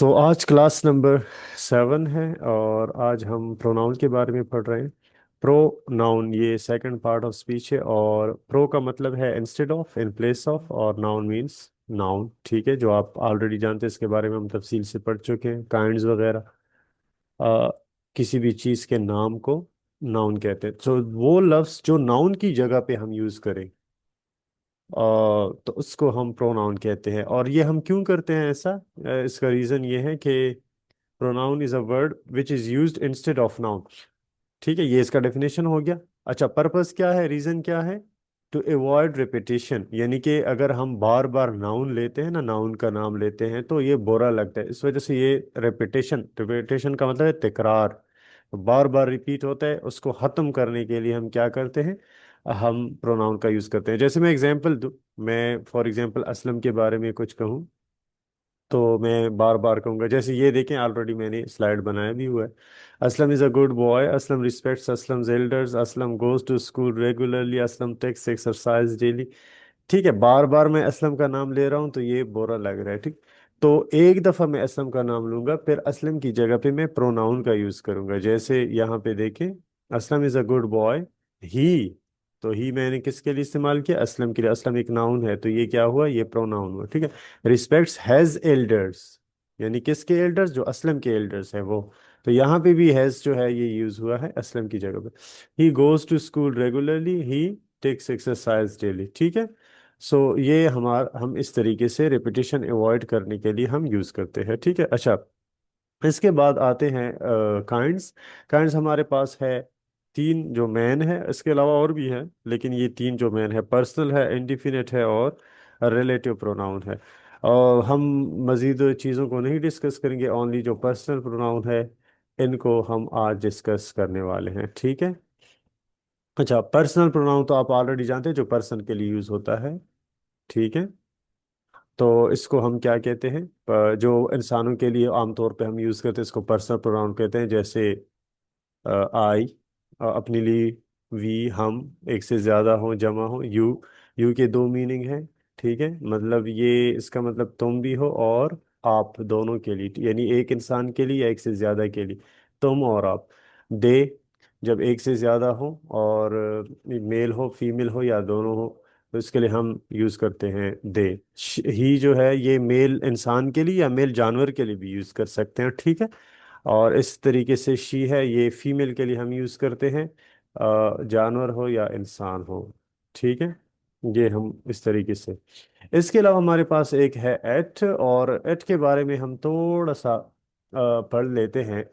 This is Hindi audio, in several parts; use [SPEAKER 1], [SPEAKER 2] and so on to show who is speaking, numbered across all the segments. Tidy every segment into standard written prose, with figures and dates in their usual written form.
[SPEAKER 1] आज क्लास नंबर 7 है और आज हम प्रोनाउन के बारे में पढ़ रहे हैं। प्रोनाउन ये सेकंड पार्ट ऑफ स्पीच है और प्रो का मतलब है instead of, in place of, और नाउन मीन्स नाउन। ठीक है, जो आप ऑलरेडी जानते हैं, इसके बारे में हम तफसील से पढ़ चुके हैं। काइंड्स वगैरह, अ, किसी भी चीज़ के नाम को नाउन कहते हैं। वो लफ्ज़ जो नाउन की जगह पे हम यूज़ करें, तो उसको हम प्रोनाउन कहते हैं। और ये हम क्यों करते हैं ऐसा? इसका रीज़न ये है कि pronoun is a word which is used instead of noun. ठीक है, ये इसका डेफिनेशन हो गया। अच्छा, पर्पस क्या है, रीजन क्या है? टू अवॉइड रिपीटिशन, यानी कि अगर हम बार बार नाउन लेते हैं ना, नाउन का नाम लेते हैं, तो ये बुरा लगता है। इस वजह से ये रिपीटेशन, रिपीटेशन का मतलब है तकरार, बार बार रिपीट होता है। उसको ख़त्म करने के लिए हम क्या करते हैं? हम प्रोनाउन का यूज़ करते हैं। जैसे मैं एग्जांपल दूं, मैं फॉर एग्जांपल असलम के बारे में कुछ कहूँ, तो मैं बार बार कहूंगा। जैसे ये देखें, ऑलरेडी मैंने स्लाइड बनाया भी हुआ है। Aslam is a good boy, Aslam respects Aslam elders, Aslam goes to school regularly, Aslam takes exercise daily. ठीक है, बार बार मैं असलम का नाम ले रहा हूँ तो ये बुरा लग रहा है। ठीक, तो एक दफ़ा मैं असलम का नाम लूंगा, फिर असलम की जगह पे मैं प्रोनाउन का यूज़ करूंगा। जैसे यहाँ पे देखें, Aslam is a good boy, he. तो ही मैंने किसके लिए इस्तेमाल किया? असलम के लिए। असलम एक नाउन है, तो ये क्या हुआ? ये प्रोनाउन हुआ। ठीक है, रिस्पेक्ट्स हैज एल्डर्स, यानी किसके एल्डर्स? जो असलम के एल्डर्स है वो। तो यहाँ पे भी हैज जो है ये यूज हुआ है असलम की जगह पे। He goes to school regularly, he takes exercise daily. ठीक है, ये हम इस तरीके से रिपीटिशन अवॉइड करने के लिए हम यूज करते हैं। ठीक है, अच्छा, इसके बाद आते हैं काइंड्स। काइंड्स हमारे पास है तीन, जो मैन है, इसके अलावा और भी है, लेकिन ये तीन जो मैन है, पर्सनल है, इंडिफिनिट है, और रिलेटिव प्रोनाउन है। और हम मज़ीद चीज़ों को नहीं डिस्कस करेंगे, ओनली जो पर्सनल प्रोनाउन है इनको हम आज डिस्कस करने वाले हैं। ठीक है, अच्छा, पर्सनल प्रोनाउन तो आप ऑलरेडी जानते हैं, जो पर्सन के लिए यूज़ होता है। ठीक है, तो इसको हम क्या कहते हैं? जो इंसानों के लिए आमतौर पे हम यूज़ करते हैं, इसको पर्सनल प्रोनाउन कहते हैं। जैसे आई, अपने लिए; वी, हम, एक से ज़्यादा हो, जमा हो; यू, यू के दो मीनिंग है। ठीक है, मतलब ये इसका मतलब तुम भी हो और आप, दोनों के लिए, यानी एक इंसान के लिए या एक से ज़्यादा के लिए, तुम और आप। दे, जब एक से ज़्यादा हो और मेल हो, फीमेल हो, या दोनों हो, तो इसके लिए हम यूज़ करते हैं दे। ही जो है ये मेल इंसान के लिए या मेल जानवर के लिए भी यूज़ कर सकते हैं। ठीक है, और इस तरीके से शी है, ये फीमेल के लिए हम यूज़ करते हैं, जानवर हो या इंसान हो। ठीक है, ये हम इस तरीके से। इसके अलावा हमारे पास एक है एट, और एट के बारे में हम थोड़ा सा पढ़ लेते हैं।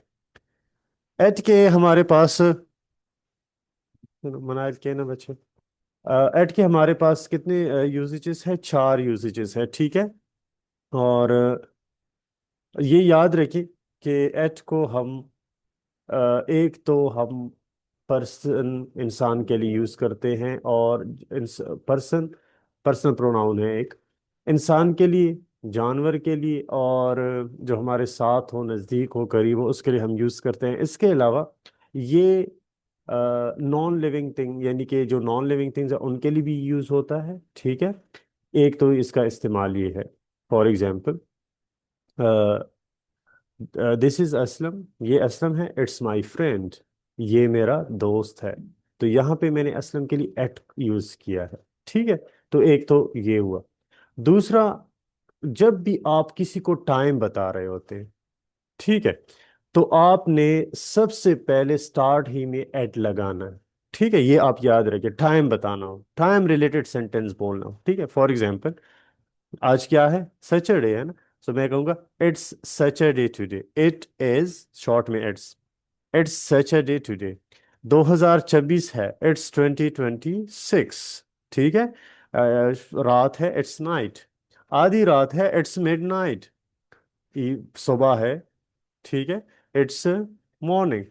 [SPEAKER 1] एट के हमारे पास, मनायत के ना बच्चे, एट के हमारे पास कितने यूजेजेस है? 4 यूजेजेस है। ठीक है, और ये याद रखिए कि एट को हम एक तो हम पर्सन, इंसान के लिए यूज करते हैं, और पर्सन पर्सनल प्रोनाउन है एक। इंसान के लिए, जानवर के लिए, और जो हमारे साथ हो, नज़दीक हो, करीब हो, उसके लिए हम यूज करते हैं। इसके अलावा ये नॉन लिविंग थिंग, यानी कि जो नॉन लिविंग थिंग्स है उनके लिए भी यूज होता है। ठीक है, एक तो इसका इस्तेमाल ये है, for example, this is Aslam, ये असलम है, इट्स माई फ्रेंड, ये मेरा दोस्त है। तो यहाँ पे मैंने असलम के लिए एट यूज किया है। ठीक है, तो एक तो ये हुआ। दूसरा, जब भी आप किसी को टाइम बता रहे होते हैं, ठीक है, तो आपने सबसे पहले स्टार्ट ही में एट लगाना है। ठीक है, ये आप याद रखिए। टाइम बताना हो, टाइम रिलेटेड सेंटेंस बोलना हो, ठीक है, फॉर एग्जाम्पल, आज क्या है? सैटरडे है ना, तो मैं कहूंगा it's Saturday today. It is short में इट्स सैटरडे टुडे। 2024 है, इट्स 2026। ठीक है, रात है, इट्स नाइट। आधी रात है, इट्स मिडनाइट। सुबह है, ठीक है, इट्स मॉर्निंग।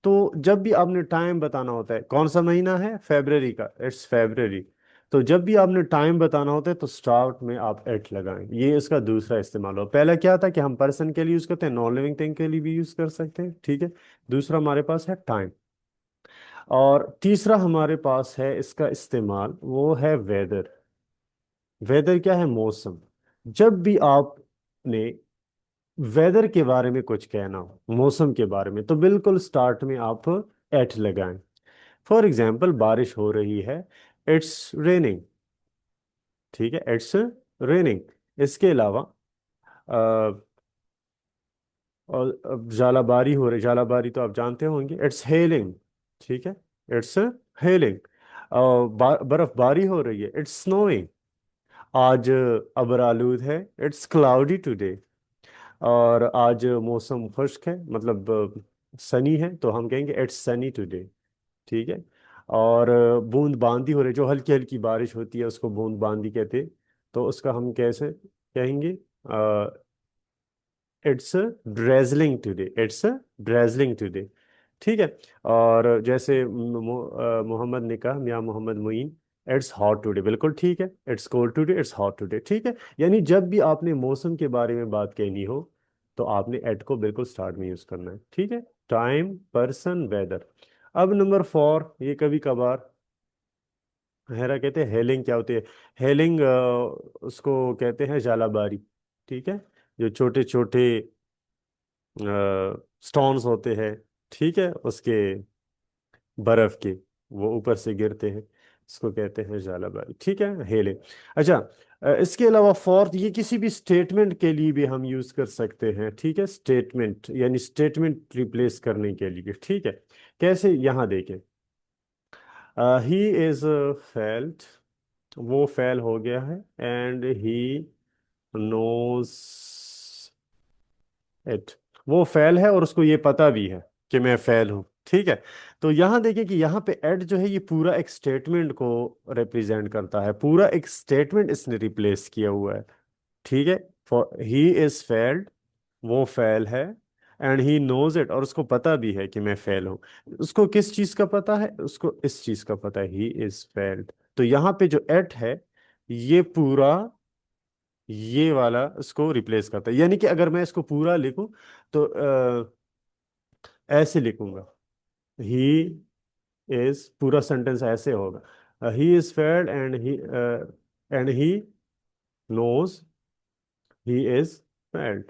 [SPEAKER 1] तो जब भी आपने टाइम बताना होता है, कौन सा महीना है? फेब्रवरी का, इट्स फेब्रवरी। तो जब भी आपने टाइम बताना होता है तो स्टार्ट में आप एट लगाएं। ये इसका दूसरा इस्तेमाल हो। पहला क्या था कि हम पर्सन के लिए यूज करते हैं, नॉन लिविंग थिंग के लिए भी यूज कर सकते हैं। ठीक है, दूसरा हमारे पास है टाइम। और तीसरा हमारे पास है इसका इस्तेमाल, वो है वेदर। वेदर क्या है? मौसम। जब भी आपने वेदर के बारे में कुछ कहना हो, मौसम के बारे में, तो बिल्कुल स्टार्ट में आप एट लगाएं। फॉर एग्जाम्पल बारिश हो रही है, इट्स रेनिंग। ठीक है, इट्स रेनिंग। इसके अलावा और अब जालाबारी हो रही, जालाबारी तो आप जानते होंगे, इट्स हेलिंग। ठीक है, इट्स हेलिंग। बर्फबारी हो रही है, इट्स स्नोइंग। आज अबर आलूद है, इट्स क्लाउडी टुडे। और आज मौसम खुश्क है, मतलब सनी है, तो हम कहेंगे इट्स सनी टुडे। ठीक है। और बूंद बांदी हो रही, जो हल्की हल्की बारिश होती है उसको बूंद बांदी कहते हैं। तो उसका हम कैसे कहेंगे? It's drizzling today, it's drizzling today. ठीक है। और जैसे मोहम्मद ने कहा, Mian Mohammad Muin, it's hot today. बिल्कुल ठीक है, it's cold today, it's hot today. ठीक है। यानी जब भी आपने मौसम के बारे में बात कहनी हो तो आपने एट को बिल्कुल स्टार्ट में यूज करना है। ठीक है। Time, person, weather. अब नंबर 4, ये कभी कभार हेरा कहते हैं, हेलिंग क्या होती है? हेलिंग उसको कहते हैं जालाबारी। ठीक है। जो छोटे छोटे स्टोन्स होते हैं, ठीक है, उसके बर्फ के, वो ऊपर से गिरते हैं, इसको कहते हैं जालाबारी। ठीक है, हेले। अच्छा, इसके अलावा फोर्थ, ये किसी भी स्टेटमेंट के लिए भी हम यूज कर सकते हैं। ठीक है, स्टेटमेंट यानी स्टेटमेंट रिप्लेस करने के लिए। ठीक है। कैसे? यहाँ देखें, ही इज फेल्ट, वो फेल हो गया है, एंड ही नोज इट। वो फेल है और उसको ये पता भी है कि मैं फेल हूं। ठीक है। तो यहां देखिए कि यहाँ पे एट जो है ये पूरा एक स्टेटमेंट को रिप्रेजेंट करता है, पूरा एक स्टेटमेंट इसने रिप्लेस किया हुआ है। ठीक है। फॉर ही इज फेल्ड, वो फेल है, एंड ही नोज इट, और उसको पता भी है कि मैं फेल हूं। उसको किस चीज का पता है? उसको इस चीज का पता है, ही इज फेल्ड। तो यहाँ पे जो एट है ये पूरा, ये वाला इसको रिप्लेस करता है। यानी कि अगर मैं इसको पूरा लिखूं तो ऐसे लिखूंगा, ही इज, पूरा सेंटेंस ऐसे होगा, he is feared and he knows he is feared.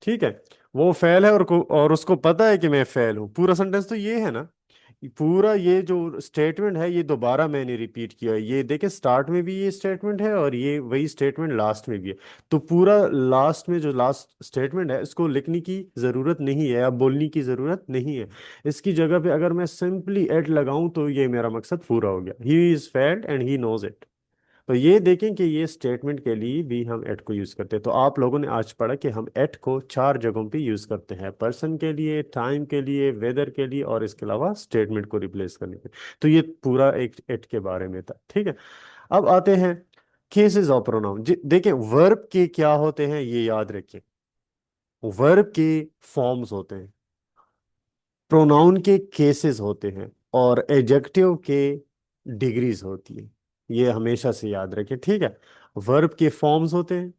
[SPEAKER 1] ठीक है। वो फेल है और उसको पता है कि मैं फेल हूं। पूरा सेंटेंस तो ये है ना। पूरा ये जो स्टेटमेंट है ये दोबारा मैंने रिपीट किया है। ये देखे, स्टार्ट में भी ये स्टेटमेंट है और ये वही स्टेटमेंट लास्ट में भी है। तो पूरा लास्ट में जो लास्ट स्टेटमेंट है इसको लिखने की जरूरत नहीं है या बोलने की जरूरत नहीं है। इसकी जगह पे अगर मैं सिंपली एट लगाऊं तो ये मेरा मकसद पूरा हो गया, he is failed and he knows it. तो ये देखें कि ये स्टेटमेंट के लिए भी हम एट को यूज करते हैं। तो आप लोगों ने आज पढ़ा कि हम एट को 4 जगहों पे यूज करते हैं, पर्सन के लिए, टाइम के लिए, वेदर के लिए, और इसके अलावा स्टेटमेंट को रिप्लेस करने के। तो ये पूरा एक एट के बारे में था। ठीक है। अब आते हैं केसेस ऑफ प्रोनाउन। देखें, वर्ब के क्या होते हैं ये याद रखें। वर्ब के फॉर्म्स होते हैं, प्रोनाउन के केसेस होते हैं, और एडजेक्टिव के डिग्रीज होती है। ये हमेशा से याद रखें। ठीक है। वर्ब के फॉर्म्स होते हैं,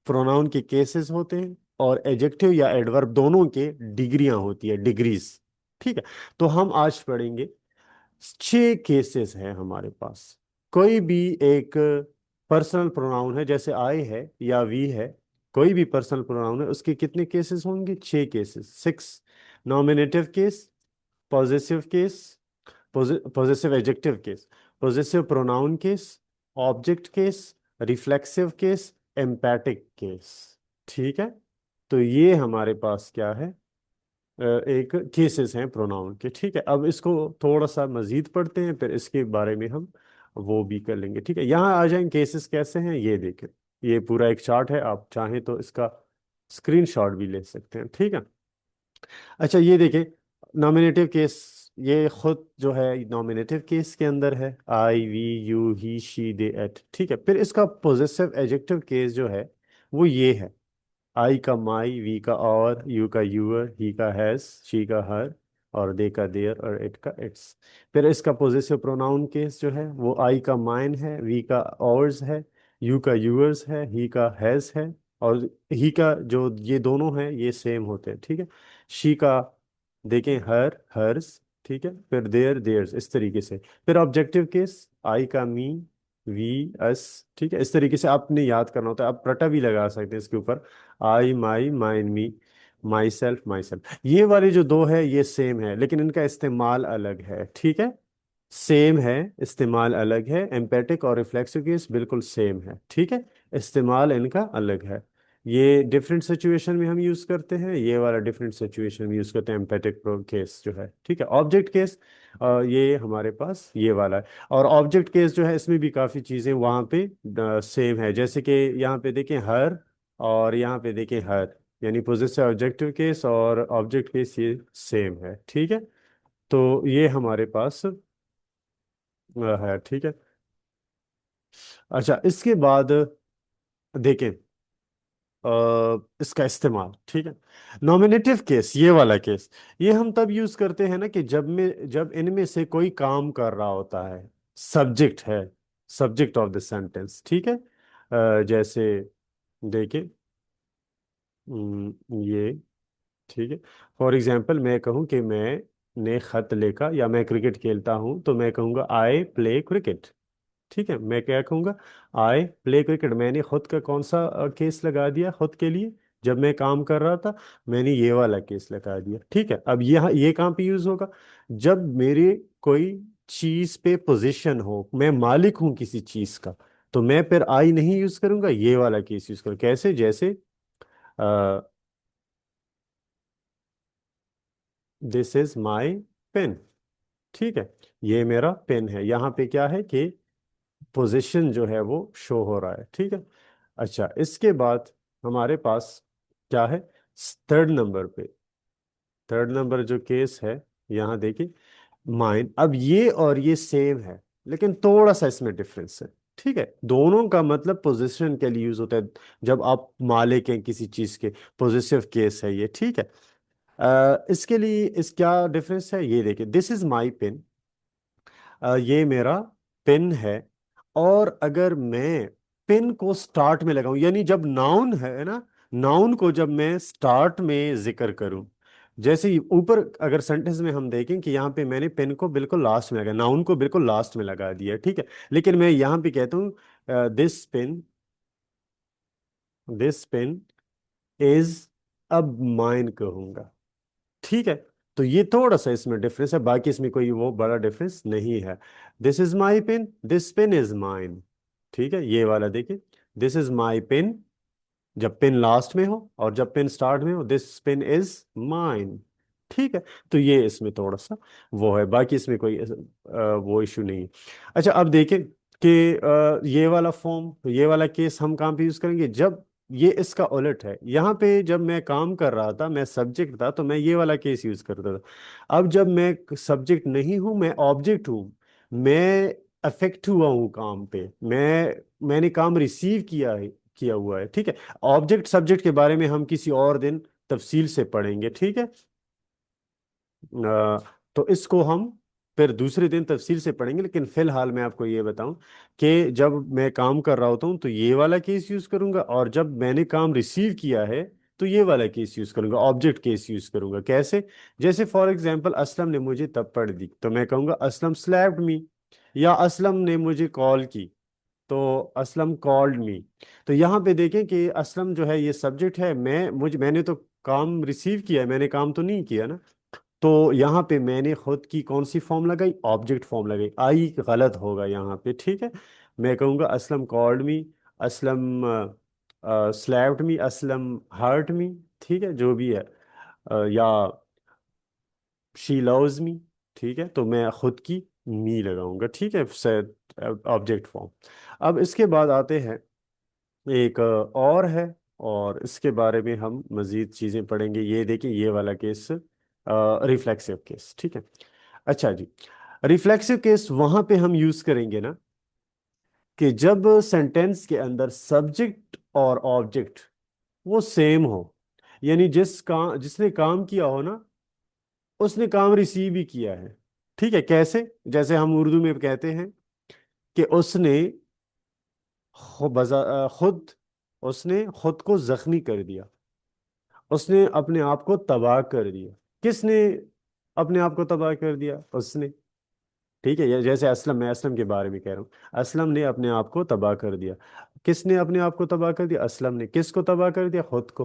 [SPEAKER 1] प्रोनाउन के केसेस होते हैं, और एडजेक्टिव या एडवर्ब दोनों के डिग्रियां होती है, डिग्रीज। ठीक है। तो हम आज पढ़ेंगे, 6 केसेस हैं हमारे पास। कोई भी एक पर्सनल प्रोनाउन है, जैसे आई है या वी है, कोई भी पर्सनल प्रोनाउन है, उसके कितने केसेस होंगे? 6 cases, 6। Nominative case, positive case, positive adjective case, positive pronoun case, object case, reflexive case, emphatic case. ठीक है। तो ये हमारे पास क्या है? एक केसेस हैं प्रोनाउन के। ठीक है। अब इसको थोड़ा सा मजीद पढ़ते हैं, फिर इसके बारे में हम वो भी कर लेंगे। ठीक है। यहाँ आ जाएं, केसेस कैसे हैं ये देखें। ये पूरा एक चार्ट है, आप चाहें तो इसका स्क्रीनशॉट भी ले सकते हैं। ठीक है। अच्छा, ये देखें, नॉमिनेटिव केस, ये खुद जो है नॉमिनेटिव केस के अंदर है, I, we, you, he, she, they, it. ठीक है। फिर इसका पोजेसिव एडजेक्टिव केस जो है वो ये है, आई का माई, वी का और, यू का यूअर, ही का हैज, शी का हर, और दे का देयर, और इट का इट्स। फिर इसका पोजेसिव प्रोनाउन केस जो है वो आई का माइन है, वी का ऑर्स है, यू का यूअर्स है, ही का हैज है, और ही का जो ये दोनों हैं ये सेम होते हैं। ठीक है। शी का देखें हर, हर्स। ठीक है। फिर देयर, देयर्स, इस तरीके से। फिर ऑब्जेक्टिव केस, आई का मी, वी एस, ठीक है। इस तरीके से आपने याद करना होता है। आप रटा भी लगा सकते हैं इसके ऊपर, I, my, mine, me, myself, myself. ये वाले जो दो है ये सेम है, लेकिन इनका इस्तेमाल अलग है, ठीक है। सेम है, इस्तेमाल अलग है। एम्पेटिक और रिफ्लेक्सिव केस बिल्कुल सेम है, ठीक है। इस्तेमाल इनका अलग है। ये डिफरेंट सिचुएशन में हम यूज करते हैं, ये वाला डिफरेंट सिचुएशन में यूज करते हैं एम्पेटिक केस जो है, ठीक है। ऑब्जेक्ट केस ये हमारे पास ये वाला है। और ऑब्जेक्ट केस जो है इसमें भी काफ़ी चीज़ें वहाँ पे सेम है, जैसे कि यहाँ पे देखें हर, और यहाँ पे देखें हर, यानी पोजेसिव ऑब्जेक्टिव केस और ऑब्जेक्ट केस ये सेम है, ठीक है। तो ये हमारे पास है, ठीक है। अच्छा, इसके बाद देखें इसका इस्तेमाल, ठीक है। नॉमिनेटिव केस, ये वाला केस, ये हम तब यूज करते हैं ना कि जब इनमें से कोई काम कर रहा होता है, सब्जेक्ट है, सब्जेक्ट ऑफ द सेंटेंस, ठीक है। जैसे देखिए ये, ठीक है। फॉर एग्जाम्पल मैं कहूँ कि मैं ने खत लिखा या मैं क्रिकेट खेलता हूँ, तो मैं कहूँगा आई प्ले क्रिकेट, ठीक है। मैं क्या कहूँगा, आई प्ले क्रिकेट। मैंने खुद का कौन सा केस लगा दिया खुद के लिए, जब मैं काम कर रहा था मैंने ये वाला केस लगा दिया, ठीक है। अब ये कहाँ पे यूज होगा, जब मेरे कोई चीज पे पोजीशन हो, मैं मालिक हूं किसी चीज का, तो मैं फिर आई नहीं यूज करूंगा, ये वाला केस यूज करूँ। कैसे, जैसे दिस इज माई पेन, ठीक है। ये मेरा पेन है, यहाँ पे क्या है कि पोजीशन जो है वो शो हो रहा है, ठीक है। अच्छा, इसके बाद हमारे पास क्या है, थर्ड नंबर पे, थर्ड नंबर जो केस है, यहाँ देखिए माइन। अब ये और ये सेम है, लेकिन थोड़ा सा इसमें डिफरेंस है, ठीक है। दोनों का मतलब पोजीशन के लिए यूज होता है, जब आप मालिक हैं किसी चीज के, पोजिटिव केस है ये, ठीक है। इसके लिए इस क्या डिफरेंस है, ये देखिए, दिस इज माई पेन, ये मेरा पेन है। और अगर मैं पेन को स्टार्ट में लगाऊं, यानी जब नाउन है ना, नाउन को जब मैं स्टार्ट में जिक्र करूं, जैसे ही ऊपर अगर सेंटेंस में हम देखें कि यहाँ पे मैंने पेन को बिल्कुल लास्ट में लगा, नाउन को बिल्कुल लास्ट में लगा दिया, ठीक है। लेकिन मैं यहाँ पे कहता हूँ दिस पेन इज, अब माइन कहूंगा, ठीक है। तो ये थोड़ा सा इसमें डिफरेंस है, बाकी इसमें कोई वो बड़ा डिफरेंस नहीं है। This is my pen, this pen is mine, ठीक है। ये वाला देखिए, दिस इज माई पेन जब पेन लास्ट में हो, और जब पेन स्टार्ट में हो दिस पेन इज माइन, ठीक है। तो ये इसमें थोड़ा सा वो है, बाकी इसमें कोई वो इशू नहीं है। अच्छा, अब देखें कि ये वाला फॉर्म, ये वाला केस हम कहाँ पे यूज करेंगे, जब ये इसका उलट है। यहाँ पे जब मैं काम कर रहा था, मैं सब्जेक्ट था, तो मैं ये वाला केस यूज करता था। अब जब मैं सब्जेक्ट नहीं हूँ, मैं ऑब्जेक्ट हूँ, मैं अफेक्ट हुआ हूँ काम पे, मैंने काम रिसीव किया हुआ है, ठीक है। ऑब्जेक्ट सब्जेक्ट के बारे में हम किसी और दिन तफसील से पढ़ेंगे, ठीक है। तो इसको हम फिर दूसरे दिन तफसील से पढ़ेंगे, लेकिन फिलहाल मैं आपको ये बताऊं कि जब मैं काम कर रहा होता हूं तो ये वाला केस यूज करूंगा, और जब मैंने काम रिसीव किया है तो ये वाला केस यूज करूंगा, ऑब्जेक्ट केस यूज करूंगा। कैसे, जैसे फॉर एग्जांपल असलम ने मुझे थप्पड़ दी, तो मैं कहूंगा असलम स्लैप्ड मी, या असलम ने मुझे कॉल की, तो असलम कॉल्ड मी। तो यहाँ पे देखें कि असलम जो है ये सब्जेक्ट है, मैंने तो काम रिसीव किया है, मैंने काम तो नहीं किया ना। तो यहाँ पे मैंने खुद की कौन सी फॉर्म लगाई, ऑब्जेक्ट फॉर्म लगाई, आई गलत होगा यहाँ पे, ठीक है। मैं कहूँगा Aslam called me, Aslam slapped me, Aslam hurt me, ठीक है, जो भी है। या शी लव्स मी, ठीक है। तो मैं खुद की मी लगाऊंगा, ठीक है, ऑब्जेक्ट फॉर्म। अब इसके बाद आते हैं एक और है, और इसके बारे में हम मजीद चीज़ें पढ़ेंगे। ये देखिए, ये वाला केस रिफ्लेक्सिव केस, ठीक है। अच्छा जी, रिफ्लेक्सिव केस वहां पे हम यूज करेंगे ना कि जब सेंटेंस के अंदर सब्जेक्ट और ऑब्जेक्ट वो सेम हो, यानी जिसने काम किया हो ना, उसने काम रिसीव ही किया है, ठीक है। कैसे, जैसे हम उर्दू में कहते हैं कि खुद उसने खुद को जख्मी कर दिया, उसने अपने आप को तबाह कर दिया। किसने अपने आप को तबाह कर दिया, उसने, ठीक है, ये जैसे असलम, मैं असलम के बारे में कह रहा हूँ। असलम ने अपने आप को तबाह कर दिया। किसने अपने आप को तबाह कर दिया? असलम ने। किसको तबाह कर दिया? खुद को।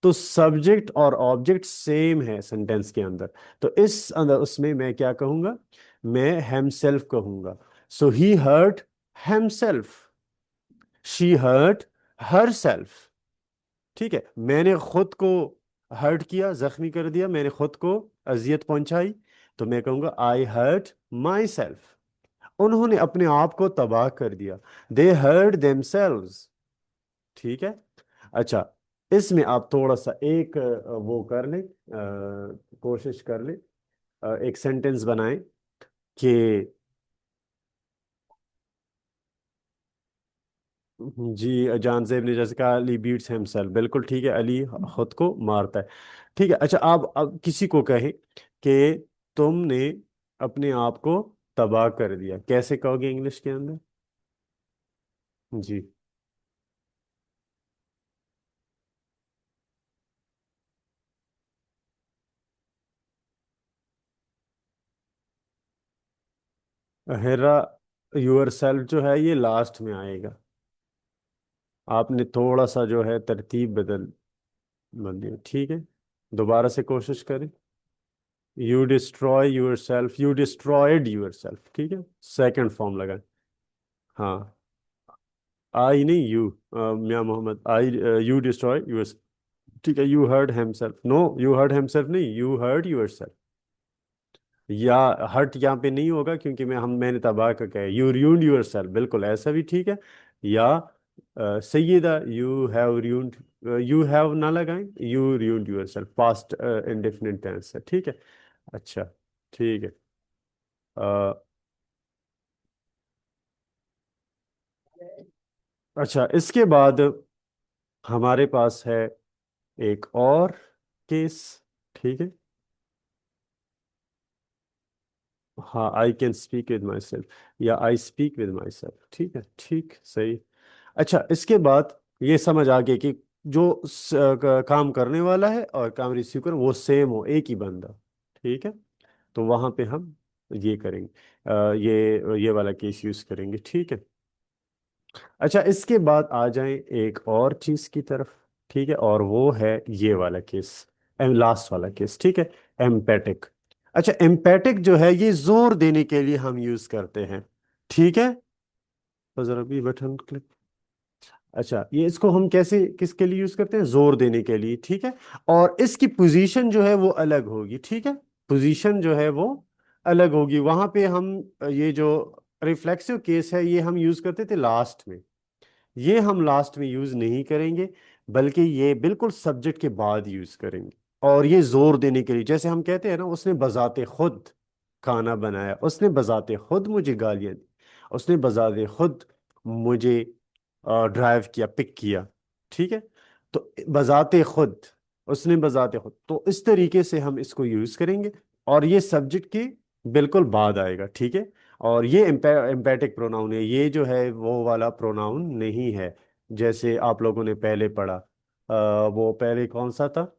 [SPEAKER 1] तो सब्जेक्ट और ऑब्जेक्ट सेम है सेंटेंस के अंदर। तो इस अंदर उसमें मैं क्या कहूंगा? मैं हिमसेल्फ कहूंगा। So he hurt himself, she hurt her. ठीक है, मैंने खुद को हर्ट किया, जख्मी कर दिया, मैंने खुद को अजियत पहुंचाई। तो मैं कहूंगा आई हर्ट माई सेल्फ। उन्होंने अपने आप को तबाह कर दिया। They hurt themselves. ठीक है। अच्छा, इसमें आप थोड़ा सा एक वो कर लें, कोशिश कर लें, एक सेंटेंस बनाएं कि जी, जानजेब ने जैसे कहा अली बीट्स हिमसेल्फ, बिल्कुल ठीक है, अली खुद को मारता है। ठीक है। अच्छा, आप अब किसी को कहें कि तुमने अपने आप को तबाह कर दिया, कैसे कहोगे इंग्लिश के अंदर? जी। हेरा यूर सेल्फ जो है ये लास्ट में आएगा। आपने थोड़ा सा जो है तरतीब बदल दी। ठीक है, दोबारा से कोशिश करें। You destroy yourself, you destroyed yourself. ठीक है, सेकंड फॉर्म लगा। हाँ, आई नहीं, you, Mian Muhammad, I, you destroy your. ठीक है, you hurt himself, no, you hurt himself नहीं, यू हर्ट यूर सेल्फ। या हर्ट यहाँ पे नहीं होगा क्योंकि मैंने तबाह का कहा, यू ruined योर सेल्फ, बिल्कुल ऐसा भी ठीक है। या Syeda, you have ruined, you have ना लगाएं, you ruined yourself, past indefinite tense है। ठीक है। अच्छा, ठीक है। अ, अच्छा, इसके बाद हमारे पास है एक और केस। ठीक है। हाँ, I can speak with myself, या I speak with myself. ठीक है, ठीक, सही। अच्छा, इसके बाद ये समझ आ गया कि जो काम करने वाला है और काम रिसीव कर वो सेम हो, एक ही बंदा। ठीक है। तो वहां पे हम ये करेंगे, ये वाला केस यूज करेंगे। ठीक है। अच्छा, इसके बाद आ जाएं एक और चीज की तरफ। ठीक है, और वो है ये वाला केस, लास्ट वाला केस। ठीक है, एम्पेटिक। अच्छा, एम्पेटिक जो है ये जोर देने के लिए हम यूज करते हैं। ठीक है। तो जरा भी बटन क्लिक। अच्छा, ये इसको हम कैसे किसके लिए यूज करते हैं? जोर देने के लिए। ठीक है। और इसकी पोजीशन जो है वो अलग होगी। ठीक है, पोजीशन जो है वो अलग होगी। वहां पे हम ये जो रिफ्लेक्सिव केस है ये हम यूज करते थे लास्ट में, ये हम लास्ट में यूज नहीं करेंगे, बल्कि ये बिल्कुल सब्जेक्ट के बाद यूज करेंगे। और ये जोर देने के लिए, जैसे हम कहते हैं ना, उसने बजाते खुद खाना बनाया, उसने बजाते खुद मुझे गालियां दी, उसने बजाते खुद मुझे ड्राइव किया, पिक किया। ठीक है। तो बजाते खुद, उसने बजाते खुद, तो इस तरीके से हम इसको यूज करेंगे। और ये सब्जेक्ट के बिल्कुल बाद आएगा। ठीक है। और ये एम्पैटिक प्रोनाउन है, ये जो है वो वाला प्रोनाउन नहीं है जैसे आप लोगों ने पहले पढ़ा। वो पहले कौन सा था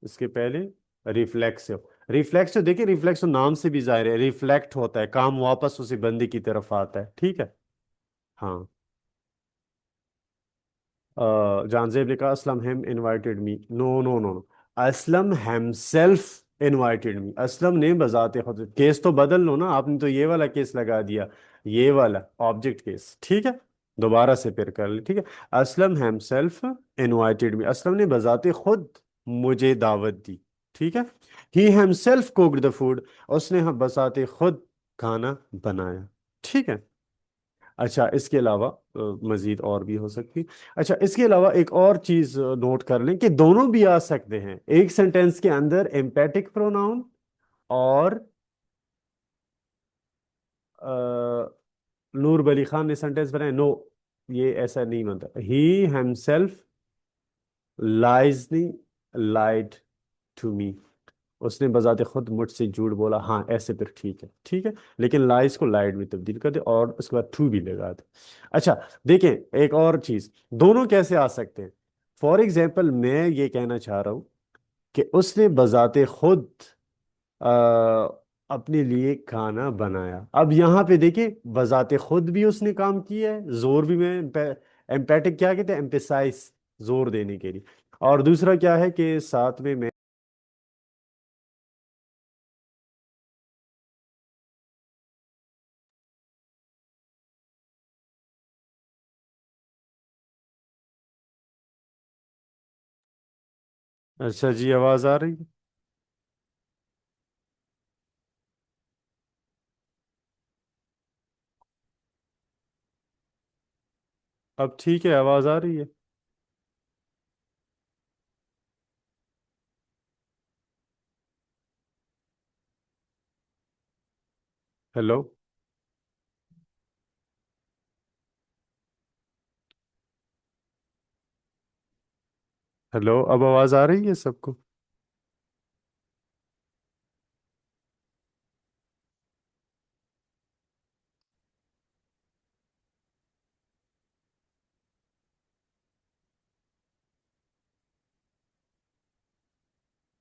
[SPEAKER 1] इसके पहले? रिफ्लेक्सिव। रिफ्लेक्सिव, देखिए रिफ्लेक्सिव नाम से भी जाहिर है, रिफ्लेक्ट होता है, काम वापस उसी बंदे की तरफ आता है। ठीक है। हाँ। जानजेब ने कहा Aslam him invited me, no no no no, Aslam himself invited me. Aslam ने बजाते खुद, केस तो बदल लो ना, आपने तो ये वाला केस लगा दिया, ये वाला ऑब्जेक्ट केस। ठीक है, दोबारा से फिर कर ले। ठीक है, Aslam himself invited me, Aslam ने बजाते खुद मुझे दावत दी। ठीक है। He himself cooked the food, उसने हम बजाते खुद खाना बनाया। ठीक है। अच्छा, इसके अलावा मजीद और भी हो सकती। अच्छा, इसके अलावा एक और चीज नोट कर लें कि दोनों भी आ सकते हैं एक सेंटेंस के अंदर, एम्पैटिक प्रोनाउन और नूर बली खान ने सेंटेंस बनाए, नो, ये ऐसा नहीं बनता। He himself लाइजली light to me, उसने बजाते खुद मुझसे झूठ बोला। हाँ, ऐसे फिर ठीक है। ठीक है, लेकिन लाइज को लाइड में तब्दील कर दे और उसके बाद टू भी लगा दे। अच्छा, देखें एक और चीज, दोनों कैसे आ सकते हैं। फॉर एग्जाम्पल, मैं ये कहना चाह रहा हूं कि उसने बजाते खुद अपने लिए खाना बनाया। अब यहाँ पे देखिए, बजाते खुद भी उसने काम किया है, जोर भी में एम्पैटिक क्या कहते हैं, एम्पेसाइज, जोर देने के लिए। और दूसरा क्या है कि साथ में मैं। अच्छा जी, आवाज आ रही है? अब ठीक है, आवाज आ रही है? हेलो? हेलो, अब आवाज आ रही है सबको?